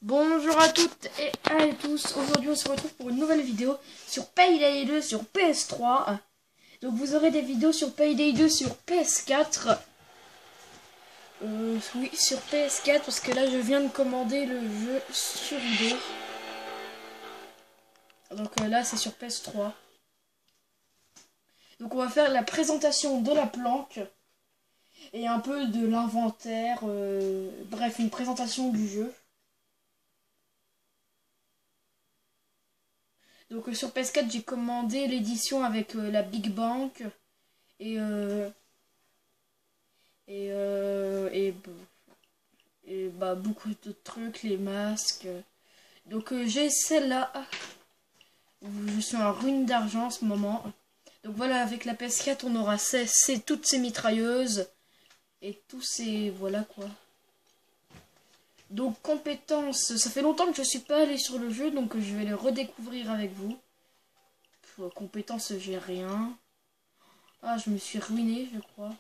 Bonjour à toutes et à tous, aujourd'hui on se retrouve pour une nouvelle vidéo sur Payday 2 sur PS3. Donc vous aurez des vidéos sur Payday 2 sur PS4. Oui, sur PS4 parce que là je viens de commander le jeu sur eBay. Donc là c'est sur PS3. Donc on va faire la présentation de la planque et un peu de l'inventaire, bref une présentation du jeu. Donc sur PS4 j'ai commandé l'édition avec la Big Bank et beaucoup de trucs, les masques. Donc j'ai celle-là. Je suis en ruine d'argent en ce moment. Donc voilà, avec la PS4 on aura toutes ces mitrailleuses et tous ces voilà quoi. Donc compétences, ça fait longtemps que je suis pas allé sur le jeu, donc je vais les redécouvrir avec vous. Compétences, j'ai rien. Ah, je me suis ruiné, je crois.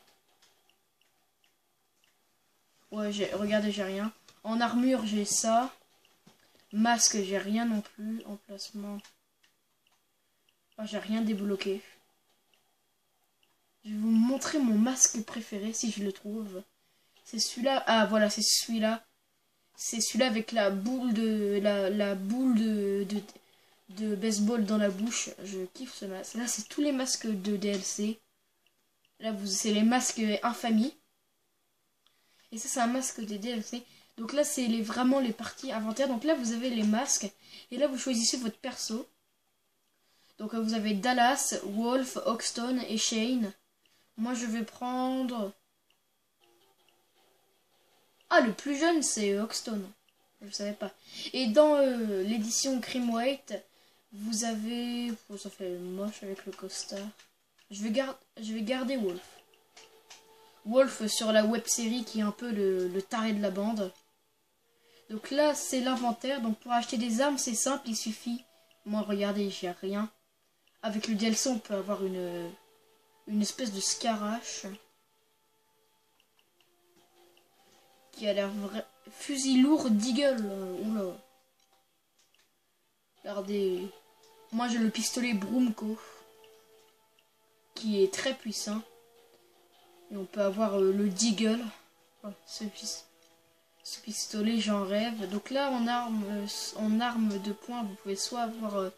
Ouais, regardez, j'ai rien. En armure, j'ai ça. Masque, j'ai rien non plus. Emplacement. Ah, j'ai rien débloqué. Je vais vous montrer mon masque préféré si je le trouve. C'est celui-là. Ah, voilà, c'est celui-là. C'est celui-là avec la boule la boule de baseball dans la bouche. Je kiffe ce masque. Là, c'est tous les masques de DLC. Là, c'est les masques infamie. Et ça, c'est un masque de DLC. Donc là, c'est vraiment les parties inventaires. Donc là, vous avez les masques. Et là, vous choisissez votre perso. Donc vous avez Dallas, Wolf, Hoxton et Shane. Moi, je vais prendre... Ah, le plus jeune, c'est Hoxton. Je ne savais pas. Et dans l'édition Cream White, vous avez... Oh, ça fait moche avec le costard. Je vais garder Wolf. Wolf sur la web série qui est un peu le taré de la bande. Donc là, c'est l'inventaire. Donc pour acheter des armes, c'est simple, il suffit... Moi, regardez, j'ai rien. Avec le DLC, on peut avoir une espèce de scarache. Qui a l'air vrai... Fusil lourd d'Eagle. Oula. Regardez. Moi, j'ai le pistolet Brumco. Qui est très puissant. Et on peut avoir le Deagle. Oh, ce pistolet, j'en rêve. Donc là, en arme de poing, vous pouvez soit avoir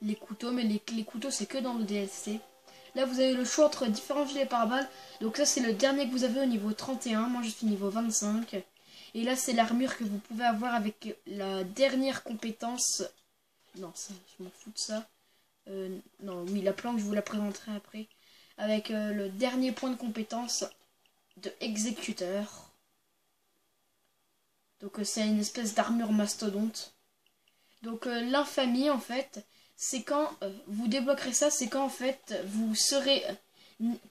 les couteaux, mais les couteaux, c'est que dans le DLC. Là, vous avez le choix entre différents gilets pare-balles. Donc là, c'est le dernier que vous avez au niveau 31. Moi, je suis niveau 25. Et là, c'est l'armure que vous pouvez avoir avec la dernière compétence. Non, ça, je m'en fous de ça. Non, oui, la planque, je vous la présenterai après. Avec le dernier point de compétence de exécuteur. Donc c'est une espèce d'armure mastodonte. Donc l'infamie en fait, c'est quand vous débloquerez ça, c'est quand en fait vous serez,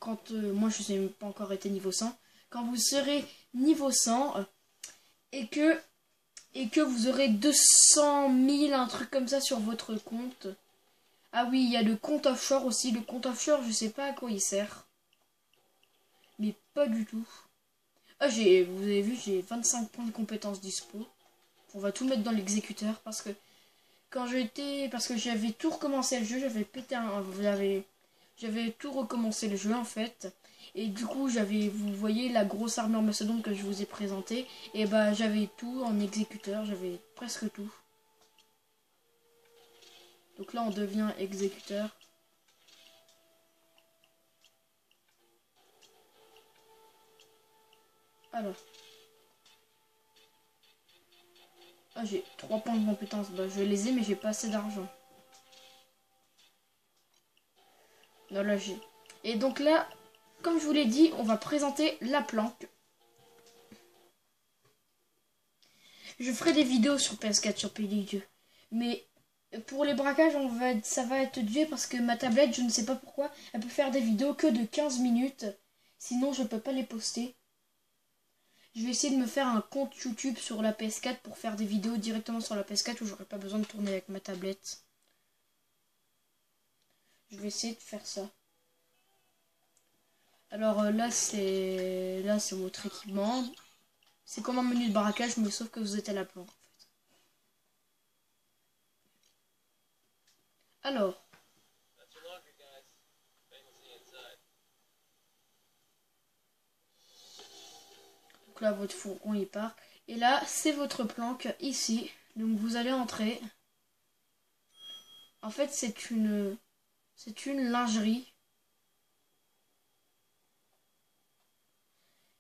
quand moi je n'ai pas encore été niveau 100, quand vous serez niveau 100 et que vous aurez 200 000, un truc comme ça sur votre compte. Ah oui, il y a le compte offshore aussi. Le compte offshore, je sais pas à quoi il sert. Mais pas du tout. Ah, vous avez vu, j'ai 25 points de compétences dispo. On va tout mettre dans l'exécuteur parce que parce que j'avais tout recommencé le jeu, j'avais tout recommencé le jeu en fait. Et du coup, vous voyez la grosse armure mastodonte que je vous ai présentée. Et bah, j'avais tout en exécuteur, j'avais presque tout. Donc là, on devient exécuteur. Alors. Ah, j'ai 3 points de compétence. Bah, je les ai, mais j'ai pas assez d'argent. Non, là, j'ai... Et donc là, comme je vous l'ai dit, on va présenter la planque. Je ferai des vidéos sur PS4, sur Payday 2. Mais pour les braquages, ça va être Dieu parce que ma tablette, je ne sais pas pourquoi, elle peut faire des vidéos que de 15 minutes. Sinon, je peux pas les poster. Je vais essayer de me faire un compte YouTube sur la PS4 pour faire des vidéos directement sur la PS4 où j'aurai pas besoin de tourner avec ma tablette. Je vais essayer de faire ça. Alors là c'est votre équipement. C'est comme un menu de braquage mais sauf que vous êtes à la planque en fait. Alors, donc là, votre fourgon il part. Et là, c'est votre planque ici. Donc vous allez entrer. En fait, c'est une lingerie.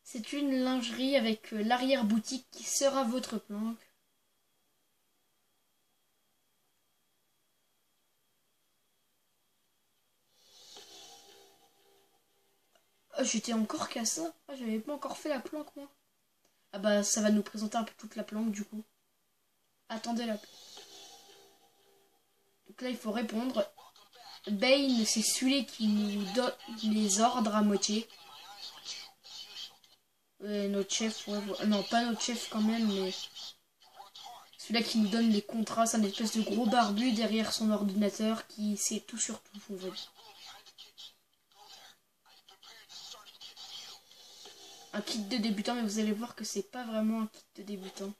C'est une lingerie avec l'arrière-boutique qui sera votre planque. Oh, j'étais encore qu'à ça. Ah, j'avais pas encore fait la planque, moi. Ah bah, ça va nous présenter un peu toute la planque, du coup. Attendez la... Donc là, il faut répondre. Bane, c'est celui qui nous donne les ordres à moitié. Notre chef, ouais, non, pas notre chef quand même, mais... Celui-là qui nous donne les contrats, c'est un espèce de gros barbu derrière son ordinateur qui sait tout sur tout, on va dire. Un kit de débutant, mais vous allez voir que c'est pas vraiment un kit de débutant.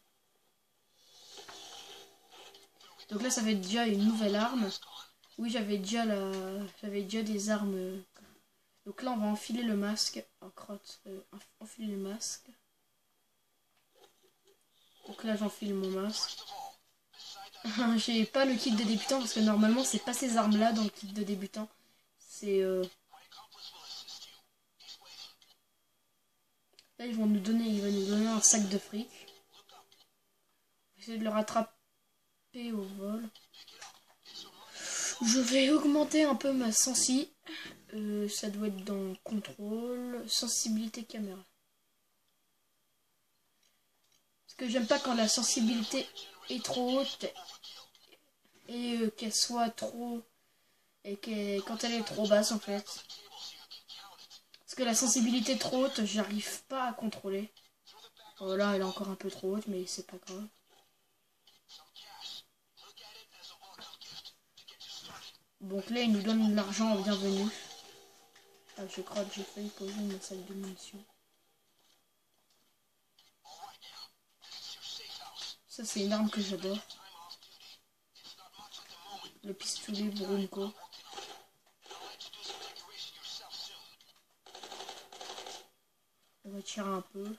Donc là, ça va être déjà une nouvelle arme. Oui, j'avais déjà des armes. Donc là, on va enfiler le masque. Oh, crotte. Enfiler le masque. Donc là, j'enfile mon masque. J'ai pas le kit de débutant parce que normalement, c'est pas ces armes-là dans le kit de débutant. C'est... Là, ils vont nous donner un sac de fric. On va essayer de le rattraper au vol. Je vais augmenter un peu ma sensi. Ça doit être dans contrôle, sensibilité caméra. Parce que j'aime pas quand la sensibilité est trop haute et qu'elle soit trop... et quand elle est trop basse en fait. Parce que la sensibilité trop haute, j'arrive pas à contrôler. Voilà, elle est encore un peu trop haute, mais c'est pas grave. Donc là, il nous donne de l'argent en bienvenue. Ah, je crois que j'ai failli poser ma salle de munitions. Ça, c'est une arme que j'adore. Le pistolet Brunko. On va tirer un peu.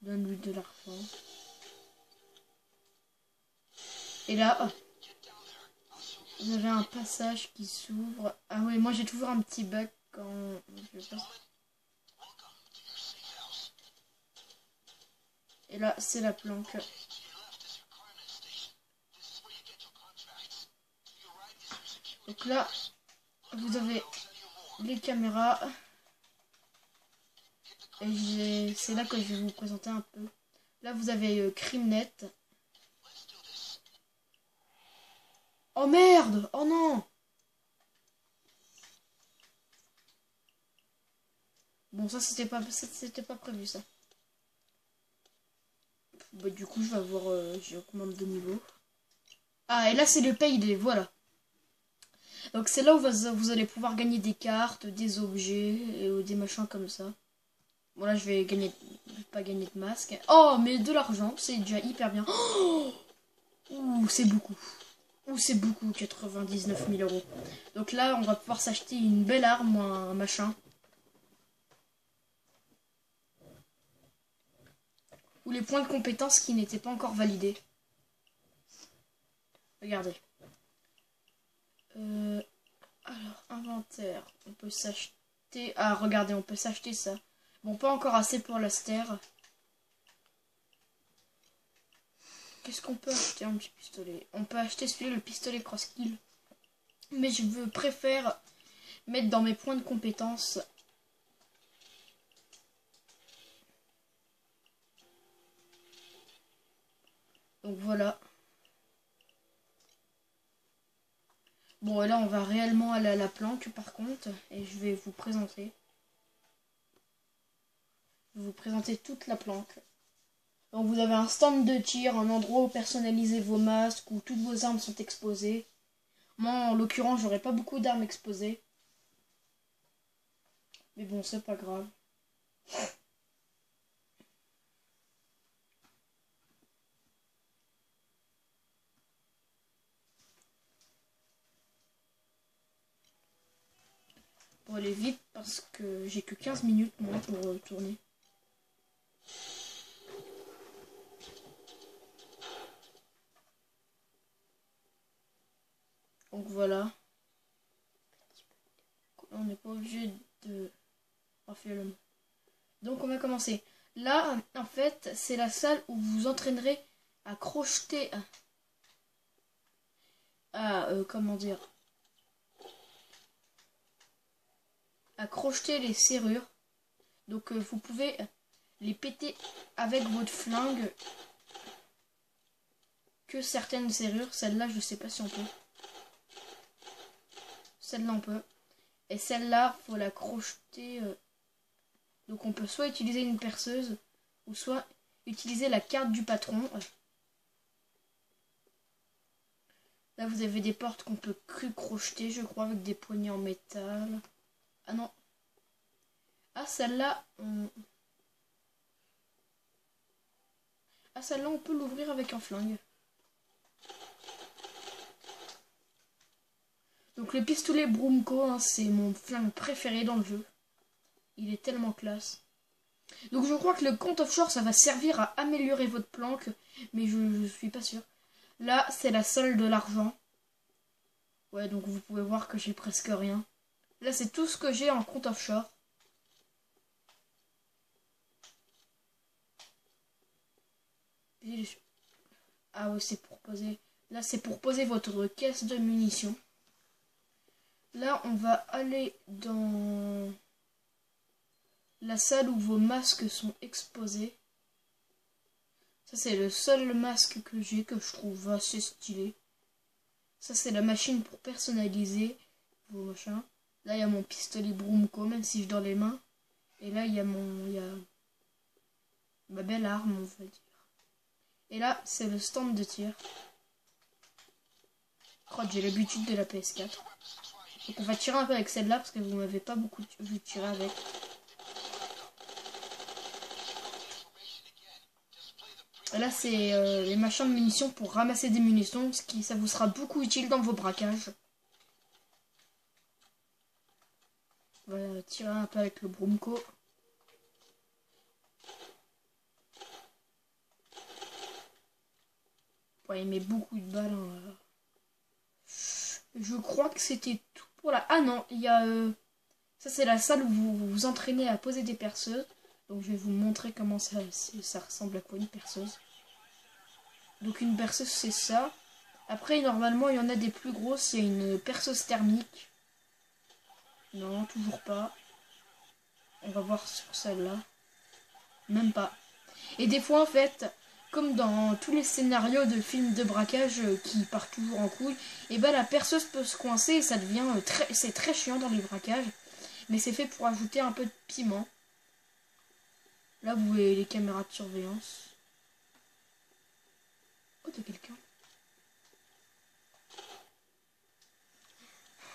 Donne-lui de l'argent. Et là, oh, vous avez un passage qui s'ouvre. Ah ouais, moi j'ai toujours un petit bug quand je passe. Et là, c'est la planque. Donc là, vous avez les caméras. Et c'est là que je vais vous présenter un peu. Là, vous avez CrimeNet. Oh merde! Oh non! Bon, ça c'était pas prévu ça. Bah, du coup, je vais avoir. J'augmente de niveau. Ah, et là, c'est le payday, voilà. Donc, c'est là où vous allez pouvoir gagner des cartes, des objets, et des machins comme ça. Bon, là, je vais pas gagner de masque. Oh, mais de l'argent, c'est déjà hyper bien. Oh, ouh, c'est beaucoup. Ouh, c'est beaucoup, 99 000 euros. Donc là, on va pouvoir s'acheter une belle arme ou un machin. Ou les points de compétence qui n'étaient pas encore validés. Regardez. Alors, inventaire. On peut s'acheter... Ah, regardez, on peut s'acheter ça. Bon, pas encore assez pour l'aster. Qu'est-ce qu'on peut acheter? Un petit pistolet. On peut acheter celui-là, le pistolet cross-kill. Mais préfère mettre dans mes points de compétence. Donc voilà. Bon, et là, on va réellement aller à la planque, par contre. Et je vais vous présenter. Je vais vous présenter toute la planque. Donc vous avez un stand de tir, un endroit où personnaliser vos masques, où toutes vos armes sont exposées. Moi, en l'occurrence, j'aurais pas beaucoup d'armes exposées. Mais bon, c'est pas grave. va aller vite parce que j'ai que 15 minutes moi pour tourner. Donc voilà. On n'est pas obligé de refaire le mot. Donc on va commencer. Là, en fait, c'est la salle où vous vous entraînerez à crocheter comment dire, à crocheter les serrures. Donc vous pouvez les péter avec votre flingue. Que certaines serrures, celle-là je sais pas si on peut. Celle-là on peut. Et celle-là, faut la crocheter. Donc on peut soit utiliser une perceuse ou soit utiliser la carte du patron. Là vous avez des portes qu'on peut crocheter, je crois, avec des poignées en métal. Ah non. Ah celle-là, celle-là on peut l'ouvrir avec un flingue. Donc le pistolet Brumco, hein, c'est mon flingue préféré dans le jeu. Il est tellement classe. Donc je crois que le compte offshore, ça va servir à améliorer votre planque. Mais je suis pas sûr. Là, c'est la salle de l'argent. Ouais, donc vous pouvez voir que j'ai presque rien. Là, c'est tout ce que j'ai en compte offshore. Ah ouais, c'est pour poser... Là, c'est pour poser votre caisse de munitions. Là, on va aller dans la salle où vos masques sont exposés. Ça, c'est le seul masque que j'ai, que je trouve assez stylé. Ça, c'est la machine pour personnaliser vos machins. Là, il y a mon pistolet Brumco, même si je donne les mains. Et là, il y a ma belle arme, on va dire. Et là, c'est le stand de tir. Oh, j'ai l'habitude de la PS4. Donc on va tirer un peu avec celle-là parce que vous m'avez pas beaucoup vu tirer avec. Et là c'est les machins de munitions pour ramasser des munitions, ça vous sera beaucoup utile dans vos braquages. On va tirer un peu avec le Brumco. Ouais, il met beaucoup de balles. Hein. Je crois que c'était tout pour la... Ah non, il y a... Ça, c'est la salle où vous vous entraînez à poser des perceuses. Donc, je vais vous montrer comment ça ressemble à quoi une perceuse. Donc, une perceuse, c'est ça. Après, normalement, il y en a des plus grosses. Il y a une perceuse thermique. Non, toujours pas. On va voir sur celle-là. Même pas. Et des fois, en fait... Comme dans tous les scénarios de films de braquage qui partent toujours en couille, et ben la perceuse peut se coincer et ça devient c'est très chiant dans les braquages. Mais c'est fait pour ajouter un peu de piment. Là vous voyez les caméras de surveillance. Oh, t'as quelqu'un.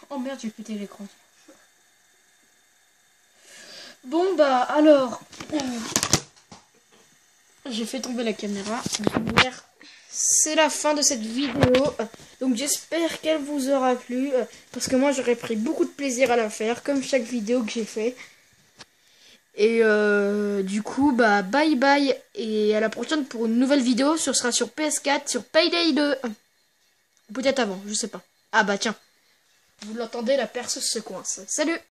Oh merde, j'ai pété l'écran. Bon bah alors... J'ai fait tomber la caméra. C'est la fin de cette vidéo. Donc j'espère qu'elle vous aura plu. Parce que moi j'aurais pris beaucoup de plaisir à la faire. Comme chaque vidéo que j'ai fait. Et du coup bah bye bye. Et à la prochaine pour une nouvelle vidéo. Ce sera sur PS4. Sur Payday 2. Ou peut-être avant. Je sais pas. Ah bah tiens. Vous l'entendez, la perceuse se coince. Salut!